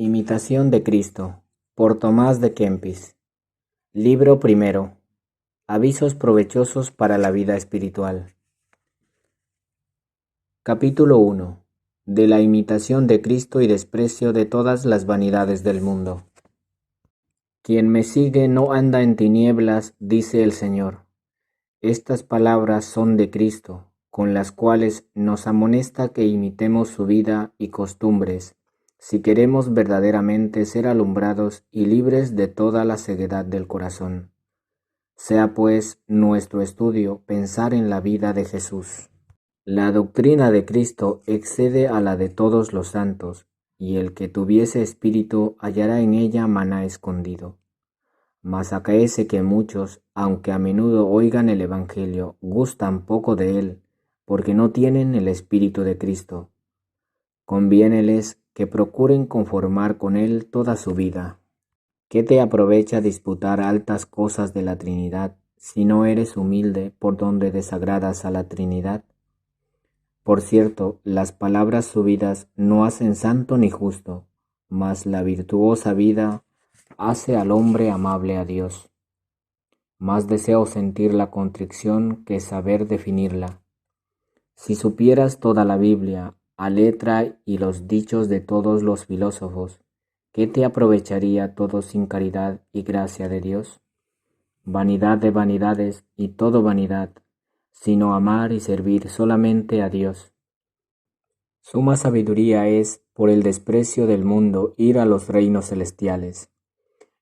Imitación de Cristo, por Tomás de Kempis. Libro primero. Avisos provechosos para la vida espiritual. Capítulo 1. De la imitación de Cristo y desprecio de todas las vanidades del mundo. Quien me sigue no anda en tinieblas, dice el Señor. Estas palabras son de Cristo, con las cuales nos amonesta que imitemos su vida y costumbres, si queremos verdaderamente ser alumbrados y libres de toda la ceguedad del corazón. Sea pues nuestro estudio pensar en la vida de Jesús. La doctrina de Cristo excede a la de todos los santos, y el que tuviese espíritu hallará en ella maná escondido. Mas acaece que muchos, aunque a menudo oigan el Evangelio, gustan poco de él, porque no tienen el Espíritu de Cristo. Conviéneles que procuren conformar con él toda su vida. ¿Qué te aprovecha disputar altas cosas de la Trinidad, si no eres humilde por donde desagradas a la Trinidad? Por cierto, las palabras subidas no hacen santo ni justo, mas la virtuosa vida hace al hombre amable a Dios. Más deseo sentir la contrición que saber definirla. Si supieras toda la Biblia, a letra y los dichos de todos los filósofos, ¿qué te aprovecharía todo sin caridad y gracia de Dios? Vanidad de vanidades y todo vanidad, sino amar y servir solamente a Dios. Suma sabiduría es, por el desprecio del mundo, ir a los reinos celestiales.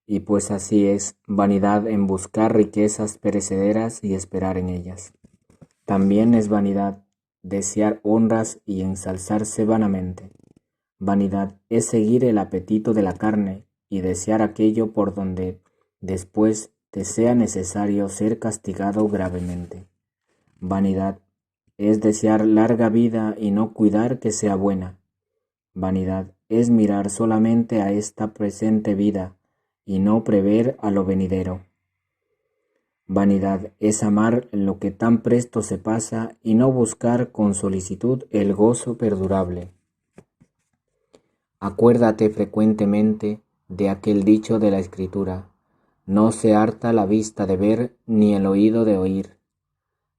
Y pues así es, vanidad en buscar riquezas perecederas y esperar en ellas. También es vanidad desear honras y ensalzarse vanamente. Vanidad es seguir el apetito de la carne y desear aquello por donde después te sea necesario ser castigado gravemente. Vanidad es desear larga vida y no cuidar que sea buena. Vanidad es mirar solamente a esta presente vida y no prever a lo venidero. Vanidad es amar lo que tan presto se pasa y no buscar con solicitud el gozo perdurable. Acuérdate frecuentemente de aquel dicho de la Escritura: no se harta la vista de ver ni el oído de oír.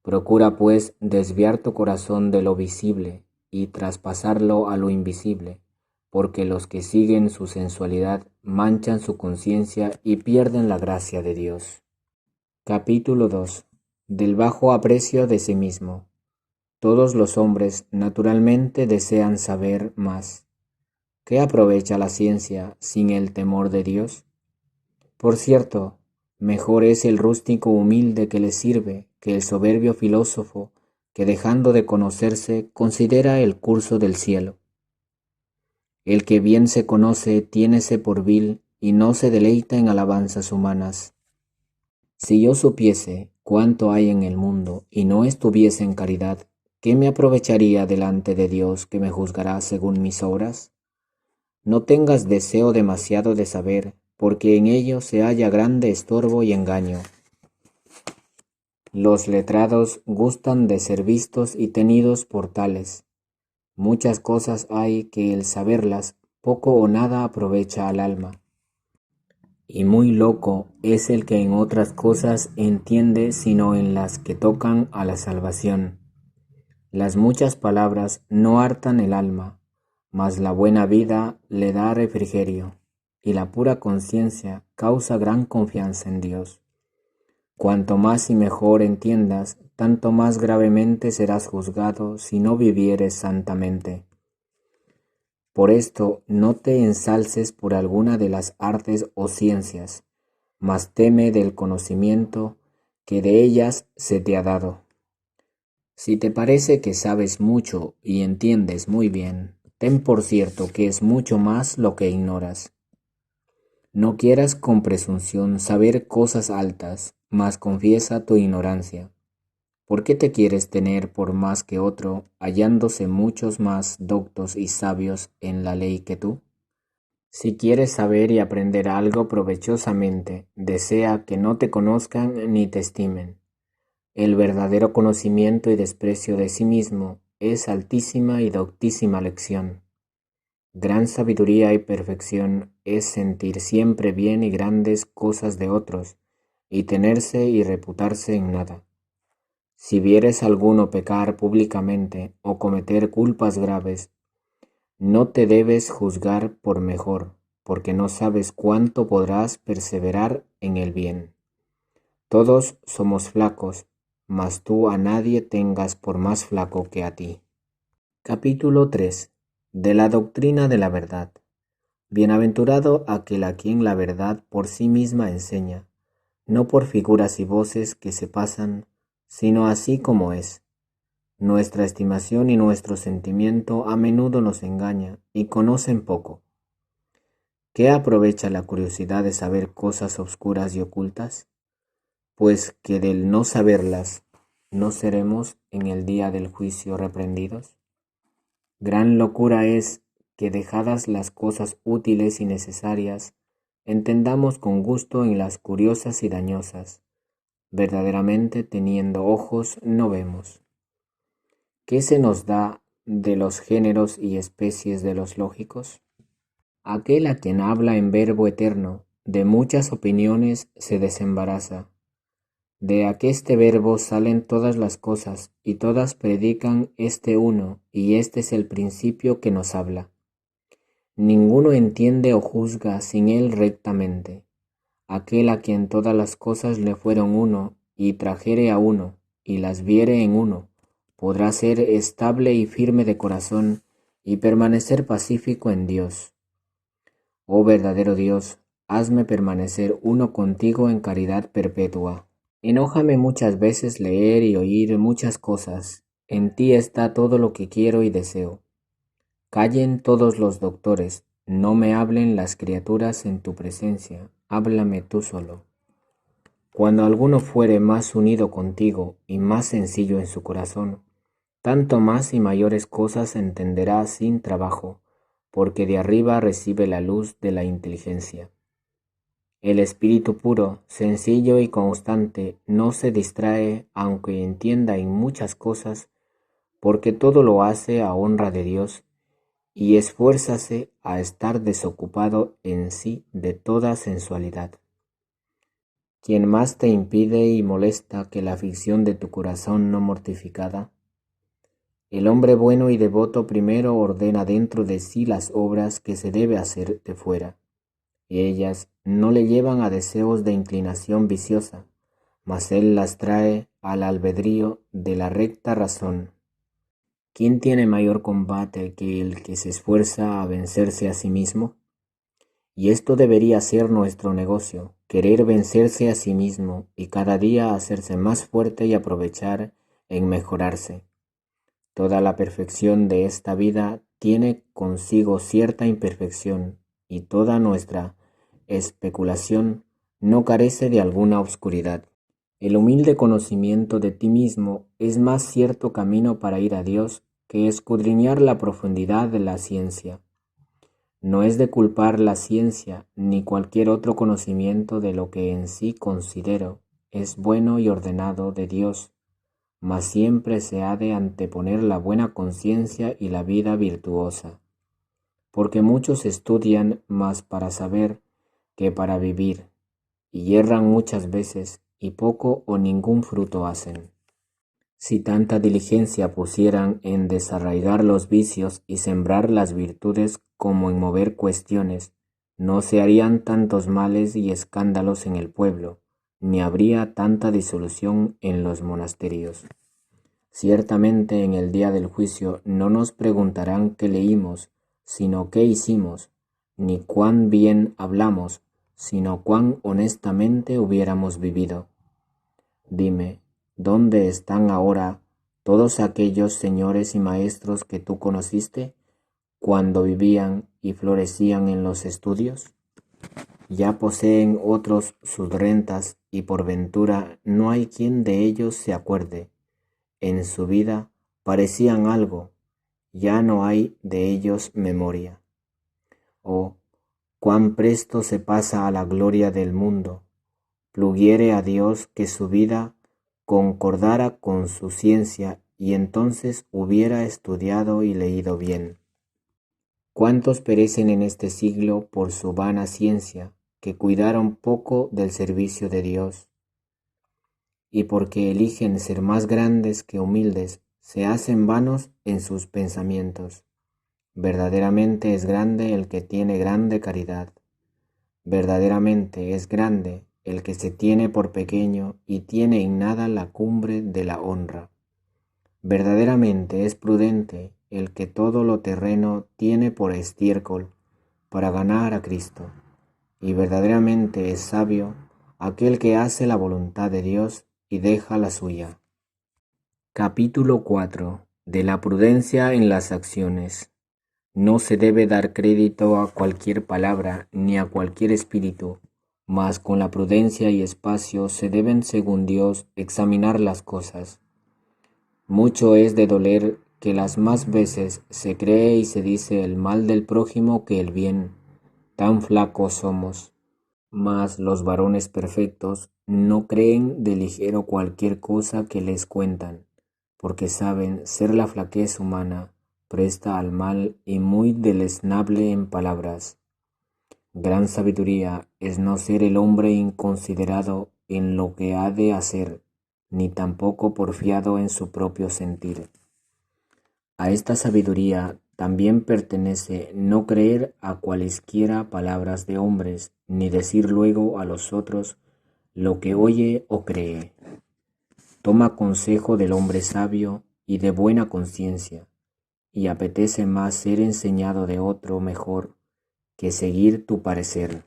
Procura pues desviar tu corazón de lo visible y traspasarlo a lo invisible, porque los que siguen su sensualidad manchan su conciencia y pierden la gracia de Dios. Capítulo 2. Del bajo aprecio de sí mismo. Todos los hombres naturalmente desean saber más. ¿Qué aprovecha la ciencia sin el temor de Dios? Por cierto, mejor es el rústico humilde que le sirve que el soberbio filósofo que, dejando de conocerse, considera el curso del cielo. El que bien se conoce tiénese por vil y no se deleita en alabanzas humanas. Si yo supiese cuánto hay en el mundo y no estuviese en caridad, ¿qué me aprovecharía delante de Dios, que me juzgará según mis obras? No tengas deseo demasiado de saber, porque en ello se halla grande estorbo y engaño. Los letrados gustan de ser vistos y tenidos por tales. Muchas cosas hay que el saberlas poco o nada aprovecha al alma. Y muy loco es el que en otras cosas entiende, sino en las que tocan a la salvación. Las muchas palabras no hartan el alma, mas la buena vida le da refrigerio, y la pura conciencia causa gran confianza en Dios. Cuanto más y mejor entiendas, tanto más gravemente serás juzgado si no vivieres santamente. Por esto no te ensalces por alguna de las artes o ciencias, mas teme del conocimiento que de ellas se te ha dado. Si te parece que sabes mucho y entiendes muy bien, ten por cierto que es mucho más lo que ignoras. No quieras con presunción saber cosas altas, mas confiesa tu ignorancia. ¿Por qué te quieres tener por más que otro, hallándose muchos más doctos y sabios en la ley que tú? Si quieres saber y aprender algo provechosamente, desea que no te conozcan ni te estimen. El verdadero conocimiento y desprecio de sí mismo es altísima y doctísima lección. Gran sabiduría y perfección es sentir siempre bien y grandes cosas de otros, y tenerse y reputarse en nada. Si vieres alguno pecar públicamente o cometer culpas graves, no te debes juzgar por mejor, porque no sabes cuánto podrás perseverar en el bien. Todos somos flacos, mas tú a nadie tengas por más flaco que a ti. Capítulo 3. De la doctrina de la verdad. Bienaventurado aquel a quien la verdad por sí misma enseña, no por figuras y voces que se pasan, sino así como es. Nuestra estimación y nuestro sentimiento a menudo nos engaña y conocen poco. ¿Qué aprovecha la curiosidad de saber cosas obscuras y ocultas? Pues que del no saberlas, ¿no seremos en el día del juicio reprendidos? Gran locura es que dejadas las cosas útiles y necesarias, entendamos con gusto en las curiosas y dañosas. Verdaderamente teniendo ojos no vemos. ¿Qué se nos da de los géneros y especies de los lógicos? Aquel a quien habla en verbo eterno, de muchas opiniones se desembaraza. De aqueste verbo salen todas las cosas, y todas predican este uno, y este es el principio que nos habla. Ninguno entiende o juzga sin él rectamente. Aquel a quien todas las cosas le fueron uno, y trajere a uno, y las viere en uno, podrá ser estable y firme de corazón, y permanecer pacífico en Dios. Oh verdadero Dios, hazme permanecer uno contigo en caridad perpetua. Enójame muchas veces leer y oír muchas cosas. En ti está todo lo que quiero y deseo. Callen todos los doctores, no me hablen las criaturas en tu presencia, háblame tú solo. Cuando alguno fuere más unido contigo y más sencillo en su corazón, tanto más y mayores cosas entenderá sin trabajo, porque de arriba recibe la luz de la inteligencia. El espíritu puro, sencillo y constante no se distrae aunque entienda en muchas cosas, porque todo lo hace a honra de Dios, y esfuérzase a estar desocupado en sí de toda sensualidad. Quien más te impide y molesta que la aflicción de tu corazón no mortificada. El hombre bueno y devoto primero ordena dentro de sí las obras que se debe hacer de fuera, y ellas no le llevan a deseos de inclinación viciosa, mas él las trae al albedrío de la recta razón. ¿Quién tiene mayor combate que el que se esfuerza a vencerse a sí mismo? Y esto debería ser nuestro negocio, querer vencerse a sí mismo y cada día hacerse más fuerte y aprovechar en mejorarse. Toda la perfección de esta vida tiene consigo cierta imperfección y toda nuestra especulación no carece de alguna obscuridad. El humilde conocimiento de ti mismo es más cierto camino para ir a Dios que escudriñar la profundidad de la ciencia. No es de culpar la ciencia ni cualquier otro conocimiento de lo que en sí considero es bueno y ordenado de Dios, mas siempre se ha de anteponer la buena conciencia y la vida virtuosa, porque muchos estudian más para saber que para vivir, y yerran muchas veces y poco o ningún fruto hacen. Si tanta diligencia pusieran en desarraigar los vicios y sembrar las virtudes como en mover cuestiones, no se harían tantos males y escándalos en el pueblo, ni habría tanta disolución en los monasterios. Ciertamente en el día del juicio no nos preguntarán qué leímos, sino qué hicimos, ni cuán bien hablamos, sino cuán honestamente hubiéramos vivido. Dime, ¿dónde están ahora todos aquellos señores y maestros que tú conociste cuando vivían y florecían en los estudios? Ya poseen otros sus rentas y por ventura no hay quien de ellos se acuerde. En su vida parecían algo, ya no hay de ellos memoria. Oh, cuán presto se pasa a la gloria del mundo. Pluguiere a Dios que su vida concordara con su ciencia y entonces hubiera estudiado y leído bien. ¿Cuántos perecen en este siglo por su vana ciencia, que cuidaron poco del servicio de Dios? Y porque eligen ser más grandes que humildes, se hacen vanos en sus pensamientos. Verdaderamente es grande el que tiene grande caridad. Verdaderamente es grande el que se tiene por pequeño y tiene en nada la cumbre de la honra. Verdaderamente es prudente el que todo lo terreno tiene por estiércol para ganar a Cristo. Y verdaderamente es sabio aquel que hace la voluntad de Dios y deja la suya. Capítulo 4. De la prudencia en las acciones. No se debe dar crédito a cualquier palabra ni a cualquier espíritu, mas con la prudencia y espacio se deben, según Dios, examinar las cosas. Mucho es de doler que las más veces se cree y se dice el mal del prójimo que el bien. Tan flacos somos. Mas los varones perfectos no creen de ligero cualquier cosa que les cuentan, porque saben ser la flaquez humana presta al mal y muy deleznable en palabras. Gran sabiduría es no ser el hombre inconsiderado en lo que ha de hacer, ni tampoco porfiado en su propio sentir. A esta sabiduría también pertenece no creer a cualesquiera palabras de hombres, ni decir luego a los otros lo que oye o cree. Toma consejo del hombre sabio y de buena conciencia, y apetece más ser enseñado de otro mejor que seguir tu parecer.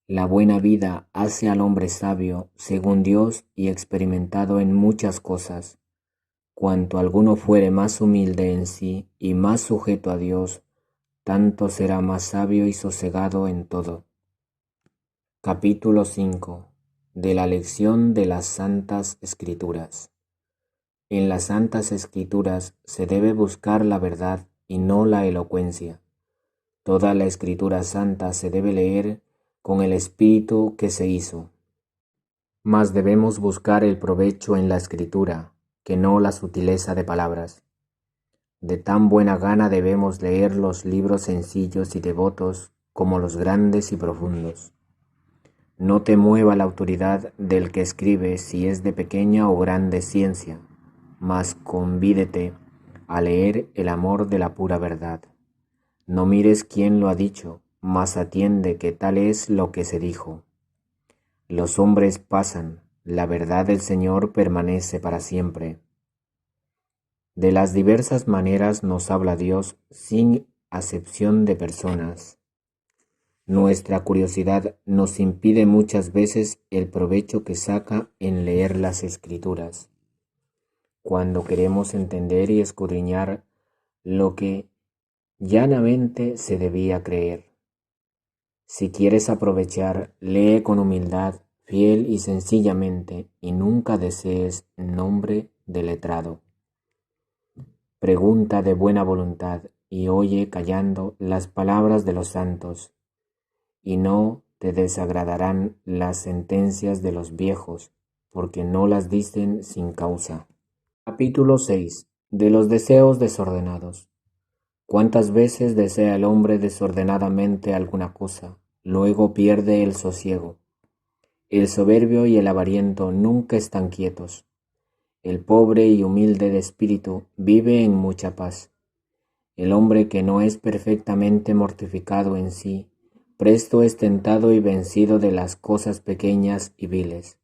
La buena vida hace al hombre sabio, según Dios, y experimentado en muchas cosas. Cuanto alguno fuere más humilde en sí y más sujeto a Dios, tanto será más sabio y sosegado en todo. Capítulo 5. De la lección de las Santas Escrituras. En las Santas Escrituras se debe buscar la verdad y no la elocuencia. Toda la Escritura Santa se debe leer con el espíritu que se hizo. Mas debemos buscar el provecho en la Escritura, que no la sutileza de palabras. De tan buena gana debemos leer los libros sencillos y devotos como los grandes y profundos. No te mueva la autoridad del que escribe si es de pequeña o grande ciencia, mas convídete a leer el amor de la pura verdad. No mires quién lo ha dicho, mas atiende que tal es lo que se dijo. Los hombres pasan, la verdad del Señor permanece para siempre. De las diversas maneras nos habla Dios sin acepción de personas. Nuestra curiosidad nos impide muchas veces el provecho que saca en leer las Escrituras. Cuando queremos entender y escudriñar lo que llanamente se debía creer. Si quieres aprovechar, lee con humildad, fiel y sencillamente, y nunca desees nombre de letrado. Pregunta de buena voluntad y oye callando las palabras de los santos, y no te desagradarán las sentencias de los viejos, porque no las dicen sin causa. Capítulo 6. De los deseos desordenados. ¿Cuántas veces desea el hombre desordenadamente alguna cosa, luego pierde el sosiego? El soberbio y el avariento nunca están quietos. El pobre y humilde de espíritu vive en mucha paz. El hombre que no es perfectamente mortificado en sí, presto es tentado y vencido de las cosas pequeñas y viles.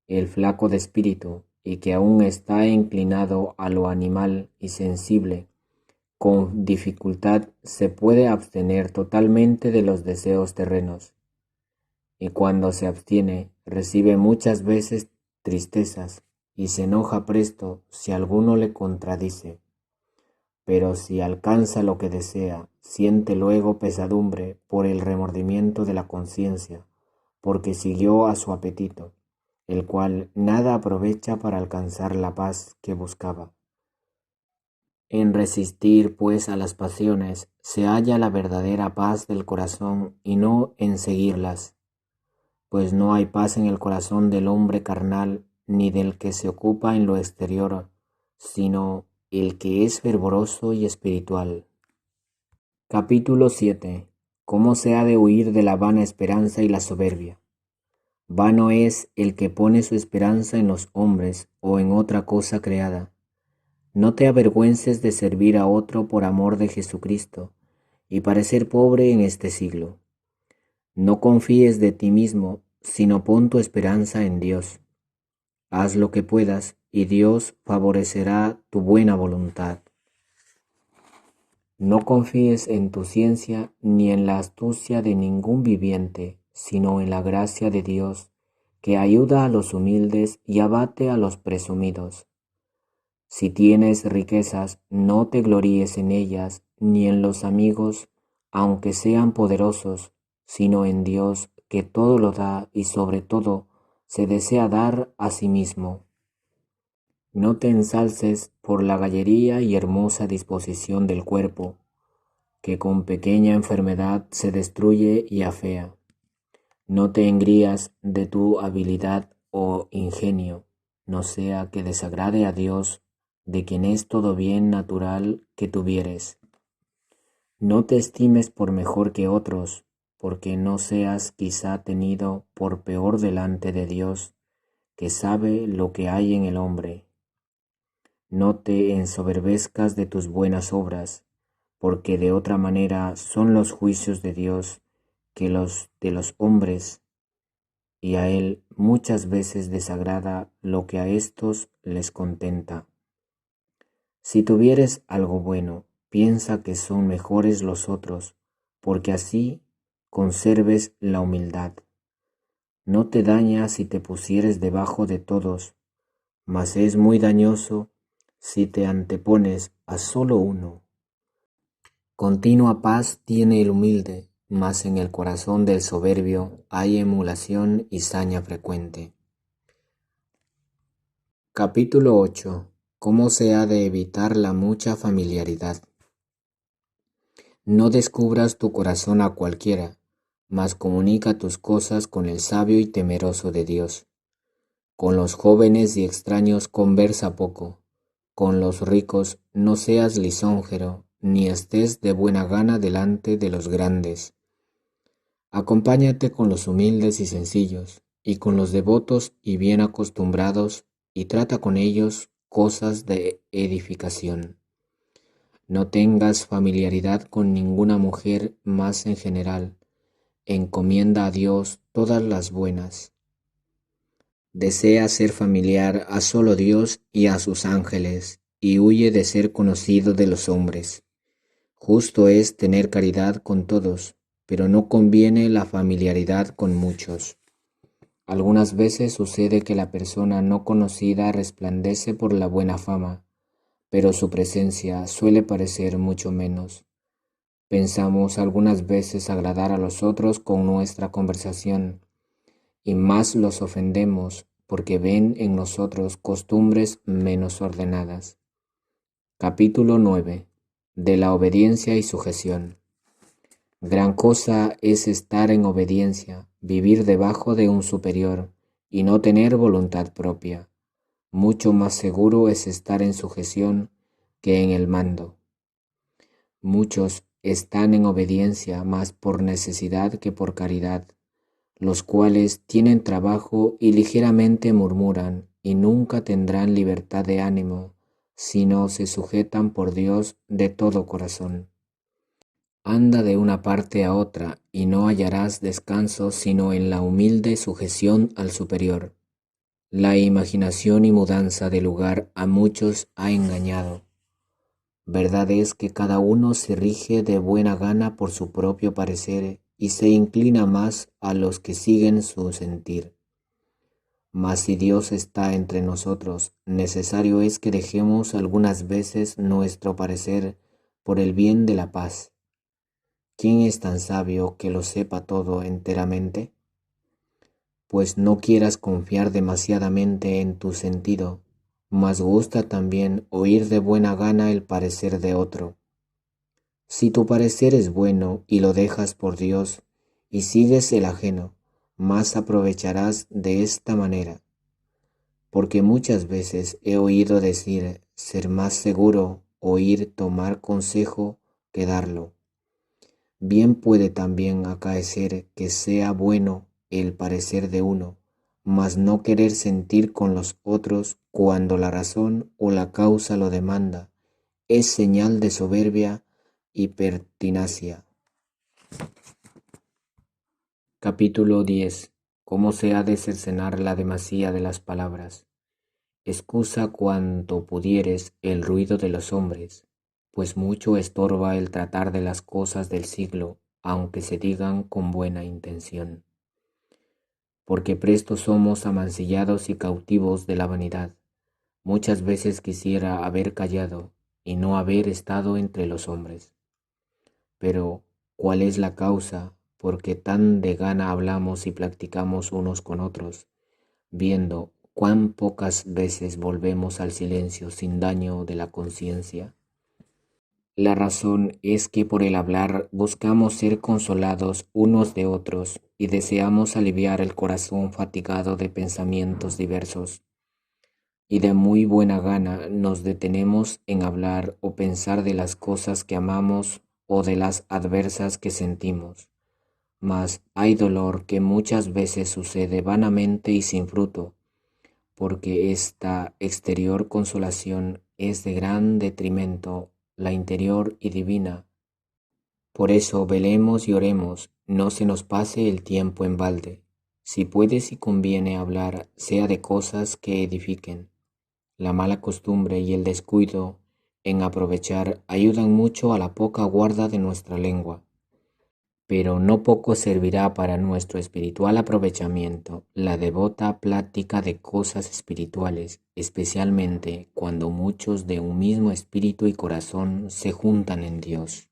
El flaco de espíritu, y que aún está inclinado a lo animal y sensible, con dificultad se puede abstener totalmente de los deseos terrenos, y cuando se abstiene recibe muchas veces tristezas y se enoja presto si alguno le contradice. Pero si alcanza lo que desea, siente luego pesadumbre por el remordimiento de la conciencia, porque siguió a su apetito, el cual nada aprovecha para alcanzar la paz que buscaba. En resistir, pues, a las pasiones se halla la verdadera paz del corazón y no en seguirlas, pues no hay paz en el corazón del hombre carnal ni del que se ocupa en lo exterior, sino el que es fervoroso y espiritual. Capítulo 7. ¿Cómo se ha de huir de la vana esperanza y la soberbia? Vano es el que pone su esperanza en los hombres o en otra cosa creada. No te avergüences de servir a otro por amor de Jesucristo y parecer pobre en este siglo. No confíes de ti mismo, sino pon tu esperanza en Dios. Haz lo que puedas y Dios favorecerá tu buena voluntad. No confíes en tu ciencia ni en la astucia de ningún viviente, sino en la gracia de Dios, que ayuda a los humildes y abate a los presumidos. Si tienes riquezas, no te gloríes en ellas, ni en los amigos, aunque sean poderosos, sino en Dios, que todo lo da y sobre todo se desea dar a sí mismo. No te ensalces por la gallería y hermosa disposición del cuerpo, que con pequeña enfermedad se destruye y afea. No te engrías de tu habilidad o ingenio, no sea que desagrade a Dios, de quien es todo bien natural que tuvieres. No te estimes por mejor que otros, porque no seas quizá tenido por peor delante de Dios, que sabe lo que hay en el hombre. No te ensoberbezcas de tus buenas obras, porque de otra manera son los juicios de Dios que los de los hombres, y a Él muchas veces desagrada lo que a éstos les contenta. Si tuvieres algo bueno, piensa que son mejores los otros, porque así conserves la humildad. No te daña si te pusieres debajo de todos, mas es muy dañoso si te antepones a solo uno. Continua paz tiene el humilde, mas en el corazón del soberbio hay emulación y saña frecuente. Capítulo 8. ¿Cómo se ha de evitar la mucha familiaridad? No descubras tu corazón a cualquiera, mas comunica tus cosas con el sabio y temeroso de Dios. Con los jóvenes y extraños conversa poco, con los ricos no seas lisonjero, ni estés de buena gana delante de los grandes. Acompáñate con los humildes y sencillos, y con los devotos y bien acostumbrados, y trata con ellos cosas de edificación. No tengas familiaridad con ninguna mujer más en general. Encomienda a Dios todas las buenas. Desea ser familiar a solo Dios y a sus ángeles, y huye de ser conocido de los hombres. Justo es tener caridad con todos, pero no conviene la familiaridad con muchos. Algunas veces sucede que la persona no conocida resplandece por la buena fama, pero su presencia suele parecer mucho menos. Pensamos algunas veces agradar a los otros con nuestra conversación, y más los ofendemos porque ven en nosotros costumbres menos ordenadas. Capítulo 9. De la obediencia y sujeción. Gran cosa es estar en obediencia, vivir debajo de un superior y no tener voluntad propia. Mucho más seguro es estar en sujeción que en el mando. Muchos están en obediencia más por necesidad que por caridad, los cuales tienen trabajo y ligeramente murmuran y nunca tendrán libertad de ánimo si no se sujetan por Dios de todo corazón. Anda de una parte a otra y no hallarás descanso sino en la humilde sujeción al superior. La imaginación y mudanza de lugar a muchos ha engañado. Verdad es que cada uno se rige de buena gana por su propio parecer y se inclina más a los que siguen su sentir. Mas si Dios está entre nosotros, necesario es que dejemos algunas veces nuestro parecer por el bien de la paz. ¿Quién es tan sabio que lo sepa todo enteramente? Pues no quieras confiar demasiadamente en tu sentido, mas gusta también oír de buena gana el parecer de otro. Si tu parecer es bueno y lo dejas por Dios y sigues el ajeno, más aprovecharás de esta manera. Porque muchas veces he oído decir ser más seguro oír tomar consejo que darlo. Bien puede también acaecer que sea bueno el parecer de uno, mas no querer sentir con los otros cuando la razón o la causa lo demanda, es señal de soberbia y pertinacia. Capítulo 10. Cómo se ha de cercenar la demasía de las palabras. Excusa cuanto pudieres el ruido de los hombres, pues mucho estorba el tratar de las cosas del siglo, aunque se digan con buena intención. Porque presto somos amancillados y cautivos de la vanidad. Muchas veces quisiera haber callado y no haber estado entre los hombres. Pero, ¿cuál es la causa? Porque tan de gana hablamos y practicamos unos con otros, viendo cuán pocas veces volvemos al silencio sin daño de la conciencia. La razón es que por el hablar buscamos ser consolados unos de otros y deseamos aliviar el corazón fatigado de pensamientos diversos. Y de muy buena gana nos detenemos en hablar o pensar de las cosas que amamos o de las adversas que sentimos. Mas hay dolor que muchas veces sucede vanamente y sin fruto, porque esta exterior consolación es de gran detrimento, la interior y divina. Por eso velemos y oremos, no se nos pase el tiempo en balde. Si puede y conviene hablar, sea de cosas que edifiquen. La mala costumbre y el descuido en aprovechar ayudan mucho a la poca guarda de nuestra lengua. Pero no poco servirá para nuestro espiritual aprovechamiento la devota plática de cosas espirituales, especialmente cuando muchos de un mismo espíritu y corazón se juntan en Dios.